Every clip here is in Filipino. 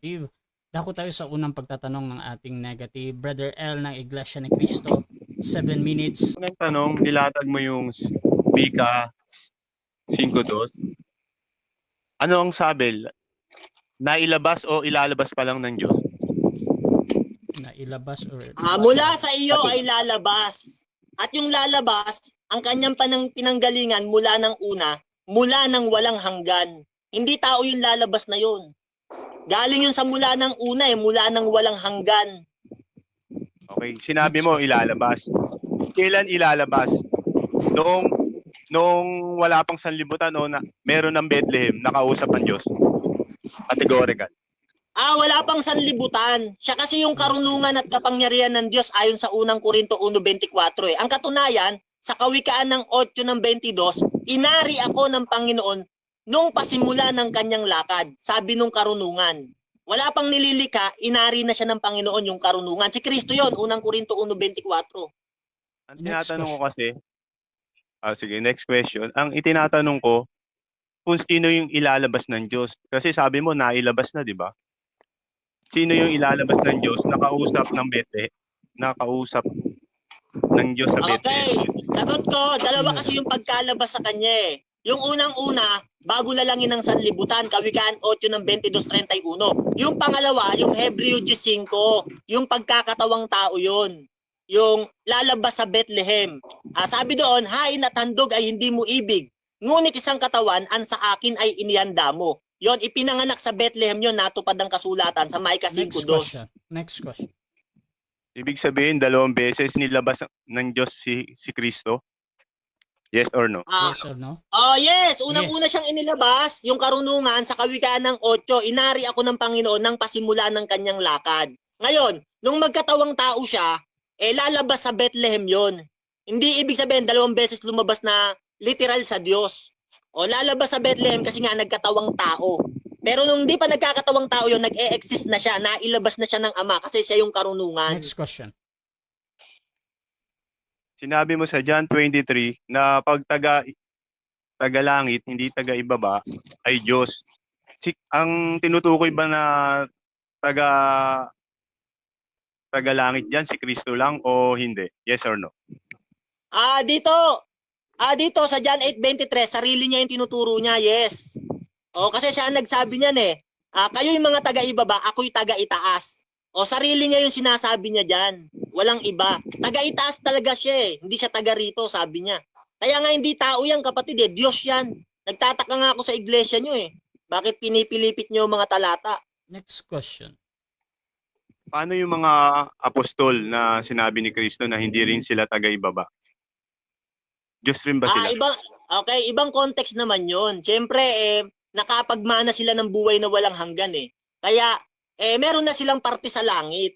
positive. Dako tayo sa unang pagtatanong ng ating negative. Brother L ng Iglesia ni Cristo, 7 minutes. Unang tanong, nilatag mo yung Mika 5:2. Ano ang sabi? Nailabas o ilalabas pa lang ng Diyos? Na ilabas or Mula sa iyo ay lalabas. At yung lalabas, ang kanyang pinanggalingan mula ng una, mula ng walang hanggan. Hindi tao yung lalabas na yun. Galing yun sa mula ng una mula ng walang hanggan. Okay, sinabi mo ilalabas. Kailan ilalabas? Noong wala pang sanlibutan o meron ng Bethlehem, nakausap ang Diyos. Categorical. Wala pang sanlibutan. Siya kasi yung karunungan at kapangyarihan ng Diyos ayon sa unang Korinto 1:24 Ang katunayan, sa Kawikaan ng 8 ng 22, inari ako ng Panginoon nung pasimula ng kanyang lakad. Sabi nung karunungan. Wala pang nililika, inari na siya ng Panginoon yung karunungan. Si Kristo yon, unang Korinto 1:24. Ang tinatanong ko kasi, sige, next question. Ang itinatanong ko, kung sino yung ilalabas ng Diyos. Kasi sabi mo, nailabas na, di ba? Sino yung ilalabas ng Diyos? Nakausap ng Bethlehem. Nakausap ng Diyos sa Bethlehem. Okay, sagot ko, dalawa kasi yung pagkalabas sa kanya eh. Yung unang-una, bago lalangin ng sanlibutan, Kawikaan 8 ng 22-31. Yung pangalawa, yung Hebreo 10:5, yung pagkakatawang tao yon. Yung lalabas sa Bethlehem. Sabi doon, hain at handog ay hindi mo ibig. Ngunit isang katawan, ang sa akin ay inihanda mo. Yon, ipinanganak sa Bethlehem yon, natupad ang kasulatan sa Micah 5:2. Next question. Ibig sabihin, 2 beses nilabas ng Diyos si Kristo? Yes or no? Yes or no? Yes. Unang-una siyang inilabas, yung karunungan sa Kawikaan ng 8, inari ako ng Panginoon nang pasimula ng kanyang lakad. Ngayon, nung magkatawang tao siya, lalabas sa Bethlehem yon. Hindi ibig sabihin 2 beses lumabas na literal sa Diyos. Lalabas sa Bethlehem kasi nga nagkatawang tao. Pero nung hindi pa nagkakatawang tao yon, nag-e-exist na siya, nailabas na siya ng Ama kasi siya yung karunungan. Next question. Sinabi mo sa John 23 na pag taga-langit, hindi taga-ibaba, ay Diyos. Ang tinutukoy ba na taga-langit diyan si Kristo lang o hindi? Yes or no? Dito sa John 8:23, sarili niya yung tinuturo niya, yes. Kasi siya ang nagsabi niyan eh. Kayo yung mga taga-ibaba, ako'y taga-itaas. Sarili niya yung sinasabi niya diyan. Walang iba. Taga-itaas talaga siya eh. Hindi siya taga rito, sabi niya. Kaya nga hindi tao yan, kapatid eh. Diyos yan. Nagtataka nga ako sa iglesia niyo eh. Bakit pinipilipit niyo mga talata? Next question. Paano yung mga apostol na sinabi ni Kristo na hindi rin sila taga-ibaba? Diyos rin ba sila? Ibang context naman yun. Siyempre, nakapagmana sila ng buhay na walang hanggan eh. Kaya, meron na silang parte sa langit.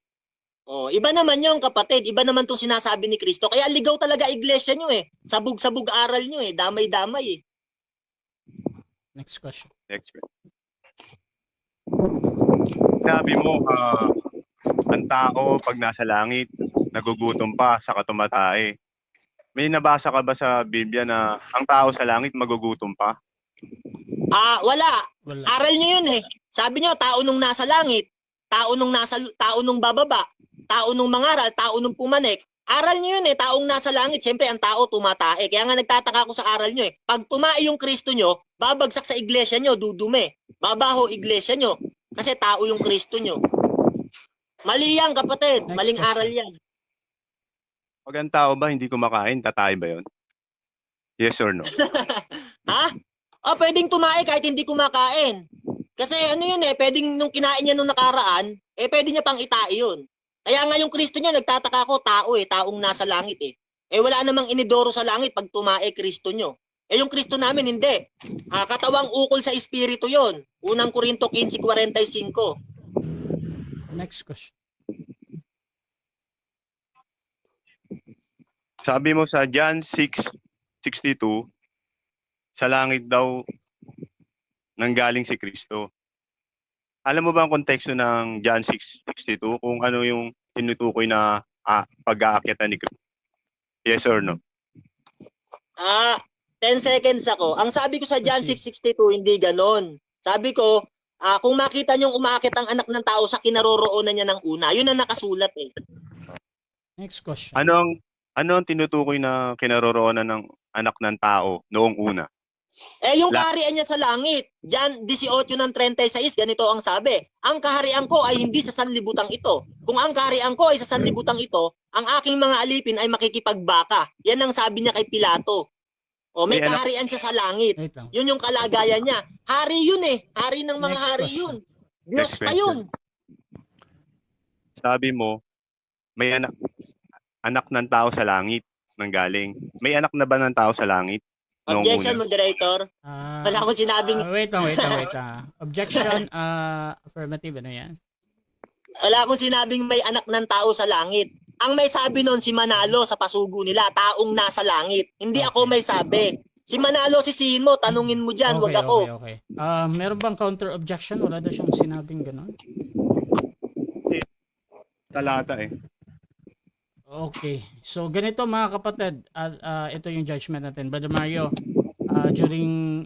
Iba naman yung kapatid. Iba naman itong sinasabi ni Kristo. Kaya ligaw talaga iglesia nyo eh. Sabog-sabog aral nyo eh. Damay-damay eh. Next question. Sabi mo, ang tao pag nasa langit, nagugutom pa sa tumatay. May nabasa ka ba sa Biblia na ang tao sa langit magugutom pa? Wala. Aral nyo yun eh. Sabi nyo, tao nung nasa langit, tao nung bababa, tao nung mangaral, tao nung pumanik. Aral nyo yun eh, taong nasa langit. Siyempre, ang tao tumatae. Kaya nga nagtataka ako sa aral nyo eh. Pag tumae yung Kristo nyo, babagsak sa iglesia nyo, dudume. Babaho iglesia nyo. Kasi tao yung Kristo nyo. Mali yan, kapatid. Maling aral yan. Pag ang tao ba hindi kumakain, tatay ba yun? Yes or no? Pwedeng tumae kahit hindi kumakain. Kasi ano yun eh, pwedeng nung kinain niya nung nakaraan, pwede niya pang itai yun. Kaya nga yung Kristo niya, nagtataka ako, taong nasa langit eh. Wala namang inidoro sa langit pag tumae Kristo nyo. Yung Kristo namin, hindi. Katawang ukol sa Espiritu yon. Unang Korinto 15:45. Next question. Sabi mo sa John 6:62, sa langit daw nanggaling si Kristo. Alam mo ba ang konteksto ng John 6:62 kung ano yung tinutukoy na pag-aakyatan ni Kristo? Yes or no? 10 seconds ako. Ang sabi ko sa John 6:62, hindi ganon. Sabi ko, Kung makita niyong umaakit ang anak ng tao sa kinaroroonan niya ng una, yun ang nakasulat eh. Next question. Ano ang tinutukoy na kinaroroonan ng anak ng tao noong una? Yung kaharian niya sa langit, diyan 18 ng 36, ganito ang sabi. Ang kaharian ko ay hindi sa sanlibutang ito. Kung ang kaharian ko ay sa sanlibutang ito, ang aking mga alipin ay makikipagbaka. Yan ang sabi niya kay Pilato. May kaharian siya sa langit. Wait lang. Yun yung kalagayan niya. Hari yun eh. Hari ng mga Next hari question. yun. Diyos Next pa question. yun. Sabi mo, may anak ng tao sa langit nang galing. May anak na ba ng tao sa langit noong Objection, una? moderator. Wala akong sinabing, Wait lang. Objection, affirmative, ano yan? wala akong sinabing may anak ng tao sa langit. Ang may sabi nun si Manalo sa pasugo nila, taong nasa langit. Hindi ako may sabi. Si Manalo, sisihin mo, tanungin mo dyan, wag ako. Okay. Meron bang counter objection? Wala daw siyang sinabing gano'n. Talata eh. Okay. So, ganito mga kapatid. Ito yung judgment natin. Brother Mario, during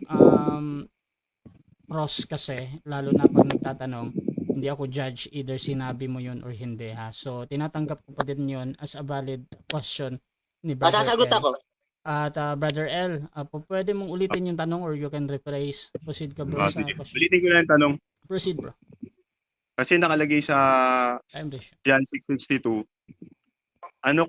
cross kasi, lalo na pag nagtatanong, hindi ako judge either sinabi mo yun or hindi ha. So, tinatanggap ko pa din yun as a valid question ni Brother Masasagot L. ako. At Brother L, pwede mong ulitin yung tanong or you can rephrase. Proceed ka bro sa Sige. question. Ulitin ko lang yung tanong. Proceed bro. Kasi nakalagay sa I'm ready. John 6:62. Ano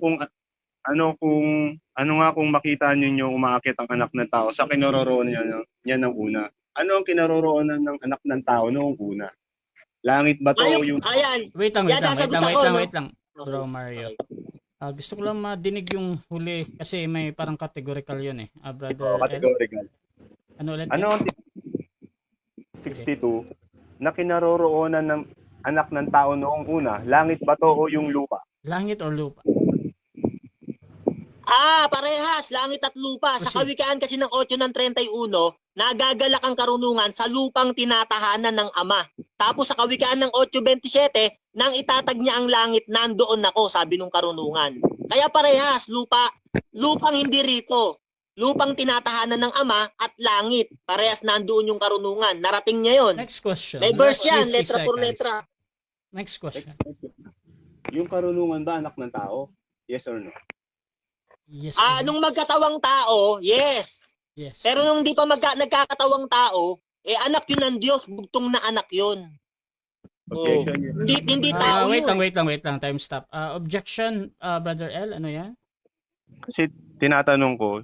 nga kung makita ninyo umaakit ang anak ng tao sa kinaroroonan niya ng una? Ano ang kinaroroonan ng anak ng tao noong una? Langit ba to yung Ayan. Wait Yan, sasagot ako, no? wait lang. Bro Mario. Gusto ko lang madinig yung huli kasi may parang categorical yun eh. Brother L. categorical? Ano ulit? Ano ang 62 na kinaroroonan ng anak ng tao noong una? Langit ba to o yung lupa? Langit or lupa? Parehas, langit at lupa. Sa Proceed. kawikaan kasi ng 8 ng 31, nagagalak ang karunungan sa lupang tinatahanan ng Ama. Tapos sa kawikaan ng 8:27, nang itatag niya ang langit, nandoon ako, sabi nung karunungan. Kaya parehas, lupang hindi rito. Lupang tinatahanan ng Ama at langit. Parehas nandoon yung karunungan. Narating niya yon. Next question. May verse Last yan, 50 letra por seconds. letra. Next question. Yung karunungan ba anak ng tao? Yes or no? Yes. Nung magkatawang tao, yes. Yes. Pero nung hindi pa nagkakatawang tao, anak yun ng Diyos, bugtong na anak yun. Objection yun. Hindi tao wait yun. lang. Time stop. Objection, Brother L, ano yan? Kasi tinatanong ko,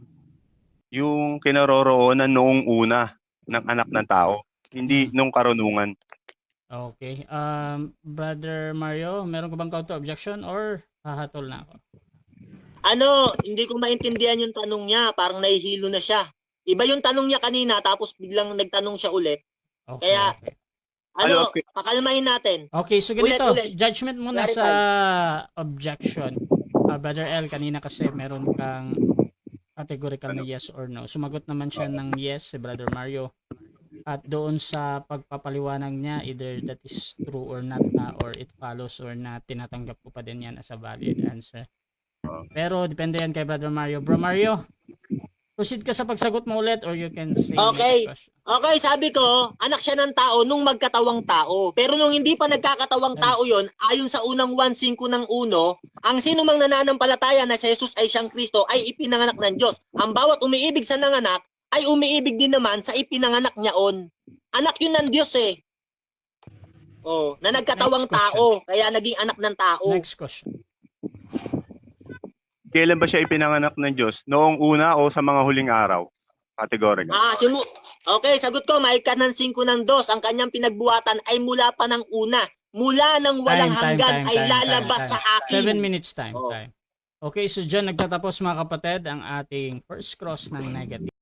yung kinaroroonan noong una ng anak ng tao, hindi nung karunungan. Okay. Brother Mario, meron ka bang counter objection or hahatol na ako? Hindi ko maintindihan yung tanong niya. Parang nahihilo na siya. Iba yung tanong niya kanina, tapos biglang nagtanong siya ulit. Okay. Kaya, Okay. pakalmahin natin. Okay, so ganito, Ulit. judgment muna Clarify. sa objection. Brother L, kanina kasi meron kang categorical na yes or no. Sumagot naman siya ng yes si Brother Mario. At doon sa pagpapaliwanag niya, either that is true or not, or it follows or not, tinatanggap ko pa din yan as a valid answer. Pero depende yan kay Brother Mario. Bro Mario, proceed ka sa pagsagot mo ulit or you can say Okay. next question. Okay, sabi ko, anak siya ng tao nung magkatawang tao. Pero nung hindi pa nagkakatawang tao yon, ayon sa unang 1:5 ng 1, ang sino mang nananampalataya na si Jesus ay siyang Kristo ay ipinanganak ng Diyos. Ang bawat umiibig sa nanganak ay umiibig din naman sa ipinanganak niyaon. Anak yun ng Diyos eh. Na nagkatawang Next question. tao, kaya naging anak ng tao. Next question. Kailan ba siya ipinanganak ng Diyos? Noong una o sa mga huling araw? Categorical. Okay, sagot ko, may kanan 5 ng 2. Ang kanyang pinagbuhatan ay mula pa ng una. Mula ng walang hanggan ay lalabas sa akin. 7 minutes time. Oh. Okay, so dyan nagtatapos mga kapatid ang ating first cross ng negative.